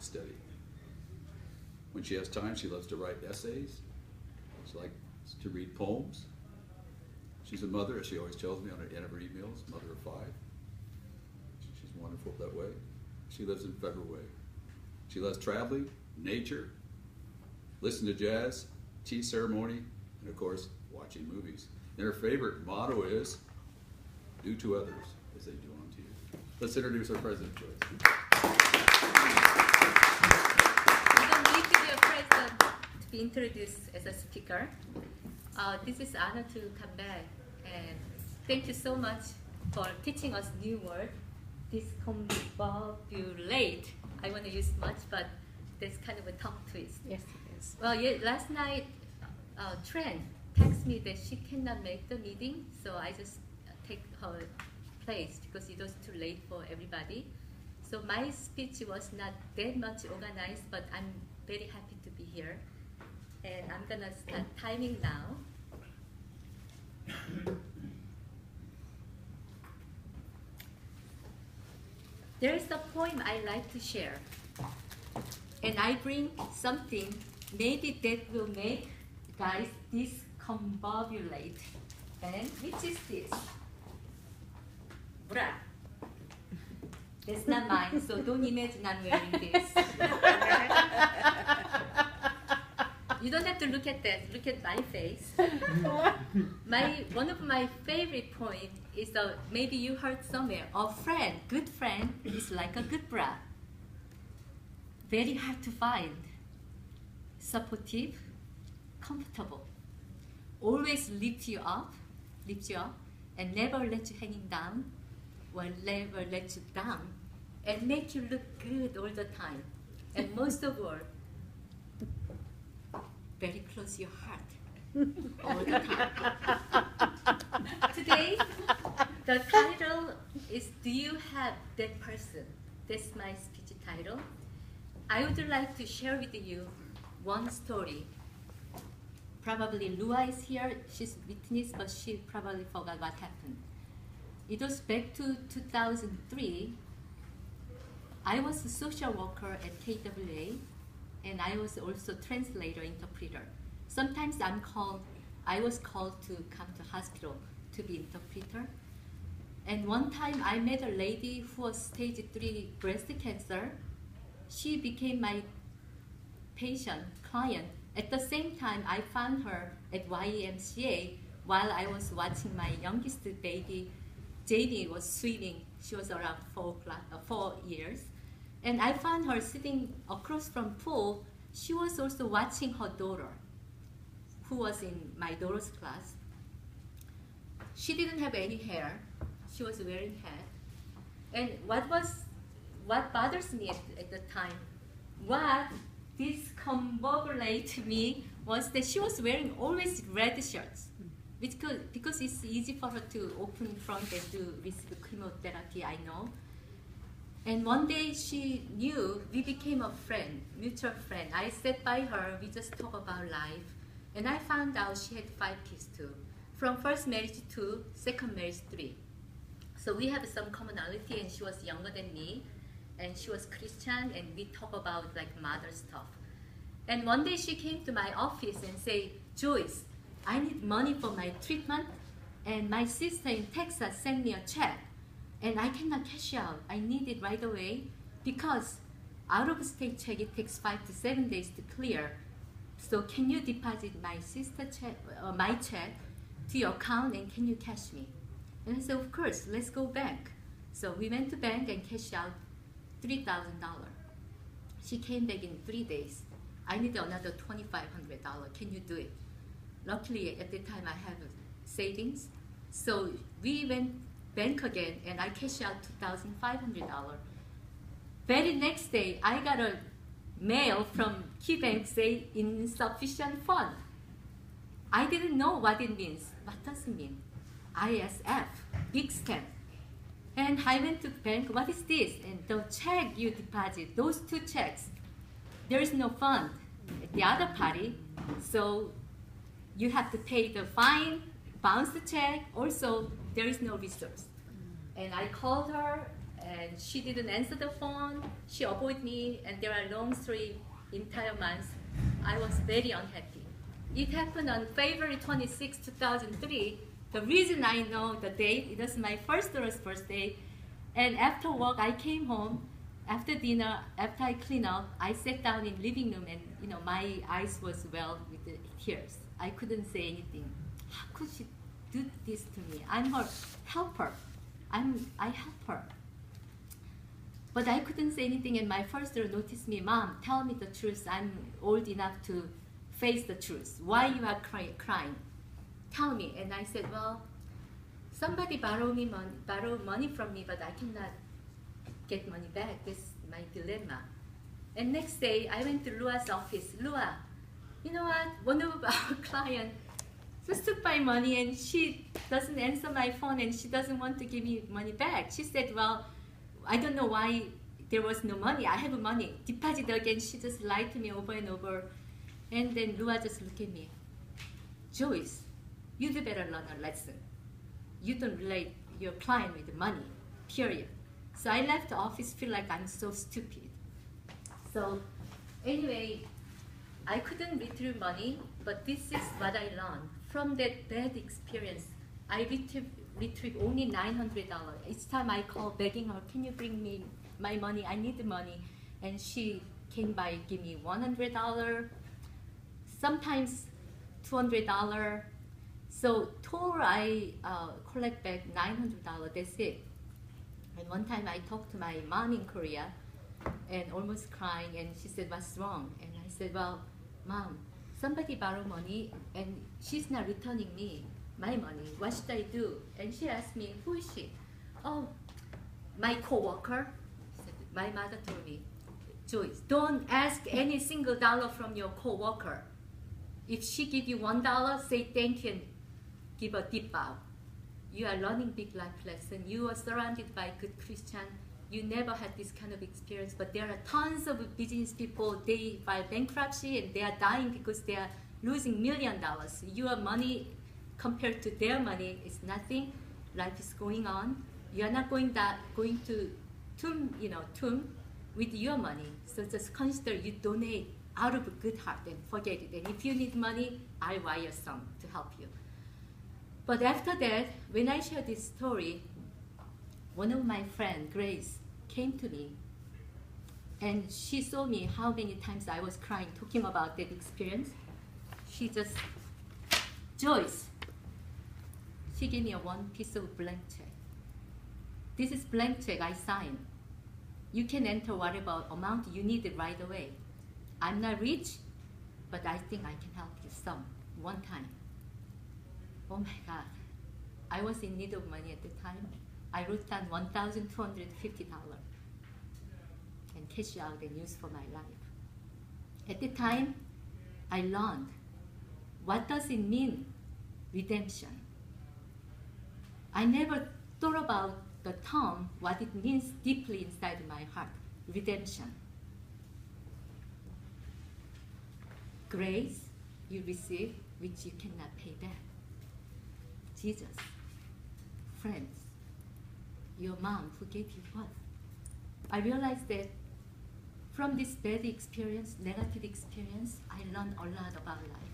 study. When she has time, she loves to write essays. She likes to read poems. She's a mother, as she always tells me on her end of her emails, mother of 5. She's wonderful that way. She lives in Federal Way. She loves traveling, nature, listening to jazz, tea ceremony, and of course, watching movies. And her favorite motto is, do to others as they do unto you. Let's introduce our president, Joyce. You don't need to be a president to be introduced as a speaker. This is an honor to come back, and thank you so much for teaching us new word, discombobulate. I want to use much, but there's kind of a tongue twist. Yes, it is. Well, yeah, last night, Tran texted me that she cannot make the meeting, so I just take her place because it was too late for everybody. So my speech was not that much organized, but I'm very happy to be here. And I'm gonna start timing now. There's a poem I like to share. And I bring something maybe that will make guys discombobulate. And which is this? Bra. That's not mine, so don't imagine I'm wearing this. You don't have to look at that. Look at my face. One of my favorite poems is maybe you heard somewhere. A friend, good friend, is like a good bra. Very hard to find. Supportive, comfortable. Always lifts you up, and never let you hanging down, or never let you down, and make you look good all the time. And most of all, very close to your heart all the time. Today, the title is Do You Have That Person? That's my speech title. I would like to share with you one story. Probably Lua is here, she's witness, but she probably forgot what happened. It was back to 2003. I was a social worker at KWA, and I was also translator, interpreter. Sometimes I was called to come to hospital to be interpreter. And one time I met a lady who was stage 3 breast cancer. She became my client. At the same time, I found her at YMCA while I was watching my youngest baby, Jamie, was swimming. She was around 4 years. And I found her sitting across from pool. She was also watching her daughter, who was in my daughter's class. She didn't have any hair. She was wearing hat. And what bothers me at the time, what discombobulated me was that she was wearing always red shirts. Because it's easy for her to open front and do receive chemotherapy, I know. And one day she knew, we became a friend, mutual friend. I sat by her, we just talk about life. And I found out she had 5 kids too. From first marriage 2, second marriage 3. So we have some commonality, and she was younger than me. And she was Christian, and we talk about like mother stuff. And one day she came to my office and said, Joyce, I need money for my treatment, and my sister in Texas sent me a check, and I cannot cash out. I need it right away because out-of-state check, it takes 5 to 7 days to clear. So can you deposit my sister check, my check to your account, and can you cash me? And I said, of course, let's go bank. So we went to bank and cashed out $3,000. She came back in 3 days. I need another $2,500. Can you do it? Luckily, at the time, I have savings. So we went bank again, and I cashed out $2,500. Very next day, I got a mail from KeyBank saying insufficient fund. I didn't know what it means. What does it mean? ISF, big scam. And I went to the bank, what is this? And the check you deposit, those 2 checks, there is no fund at the other party, so you have to pay the fine, bounce the check, also there is no resource. And I called her, and she didn't answer the phone. She avoided me, and there are long story entire months. I was very unhappy. It happened on February 26, 2003. The reason I know the date, it was my first daughter's birthday. And after work, I came home. After dinner, after I clean up, I sat down in living room, and my eyes was well with the tears. I couldn't say anything. How could she do this to me? I'm her helper. I help her. But I couldn't say anything, and my first daughter noticed me. Mom, tell me the truth. I'm old enough to face the truth. Why you are crying? Tell me. And I said, well, somebody borrowed money from me, but I cannot get money back. This is my dilemma. And next day, I went to Lua's office. Lua, you know what? One of our clients just took my money, and she doesn't answer my phone, and she doesn't want to give me money back. She said, well, I don't know why there was no money. I have money. Deposit again. She just lied to me over and over. And then Lua just looked at me. Joyce, you'd better learn a lesson. You don't relate your client with money, period. So I left the office, feel like I'm so stupid. So anyway, I couldn't retrieve money, but this is what I learned. From that bad experience, I retrieved only $900. Each time I call begging her, can you bring me my money? I need the money. And she came by, give me $100, sometimes $200. So total I collect back $900, that's it. And one time I talked to my mom in Korea and almost crying, and she said, what's wrong? And I said, well, Mom, somebody borrowed money and she's not returning me my money. What should I do? And she asked me, who is she? Oh, my co-worker. My mother told me, Joyce, don't ask any single dollar from your co-worker. If she give you $1, say thank you and give a deep bow. You are learning big life lesson. You are surrounded by good Christian. You never had this kind of experience, but there are tons of business people, they file bankruptcy and they are dying because they are losing $1 million. Your money compared to their money is nothing. Life is going on. You are not going to tomb with your money. So just consider you donate out of a good heart and forget it. And if you need money, I'll wire some to help you. But after that, when I shared this story, one of my friends, Grace, came to me, and she saw me how many times I was crying, talking about that experience. She just, Joyce, she gave me one piece of blank check. This is blank check I signed. You can enter whatever amount you need it right away. I'm not rich, but I think I can help you some, one time. Oh my God, I was in need of money at the time. I wrote down $1,250 and cashed out and used for my life. At the time, I learned what does it mean, redemption. I never thought about the term, what it means deeply inside my heart, redemption. Grace you receive, which you cannot pay back. Jesus, friends, your mom who gave you birth. I realized that from this bad experience, negative experience, I learned a lot about life.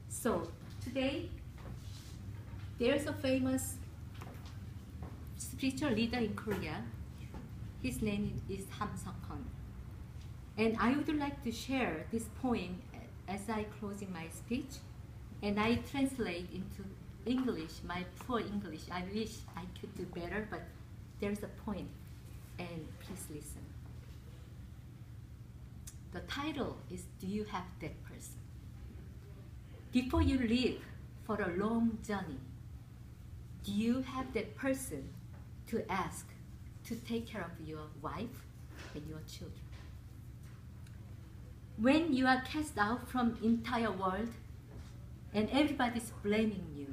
So today, there's a famous spiritual leader in Korea. His name is Ham Seok-hun. And I would like to share this poem as I closing my speech. And I translate into English, my poor English. I wish I could do better, but there's a point, and please listen. The title is, Do You Have That Person? Before you leave for a long journey, do you have that person to ask to take care of your wife and your children? When you are cast out from entire world and everybody's blaming you,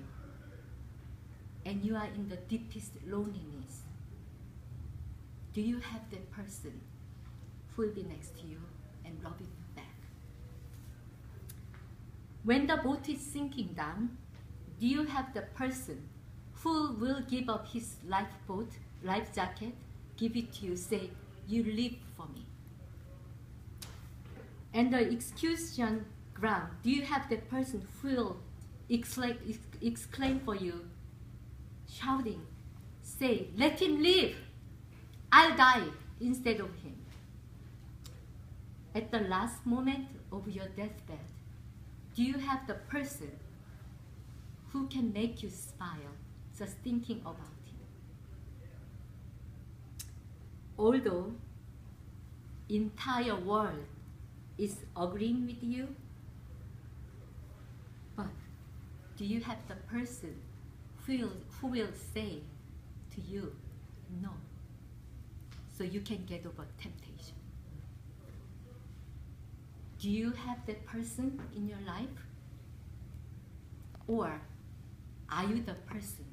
and you are in the deepest loneliness, do you have that person who will be next to you and rubbing you back? When the boat is sinking down, do you have the person who will give up his life jacket give it to you, say, you live for me. And the exclusion ground, do you have the person who will exclaim for you, shouting, say, let him live, I'll die instead of him. At the last moment of your deathbed, do you have the person who can make you smile just thinking about him? Although entire world is agreeing with you, but do you have the person who will say to you, no, so you can get over temptation? Do you have that person in your life? Or are you the person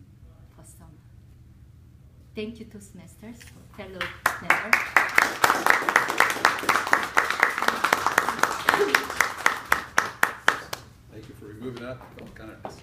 for someone? Thank you, Toastmasters, fellow members. Thank you for removing that. Kind of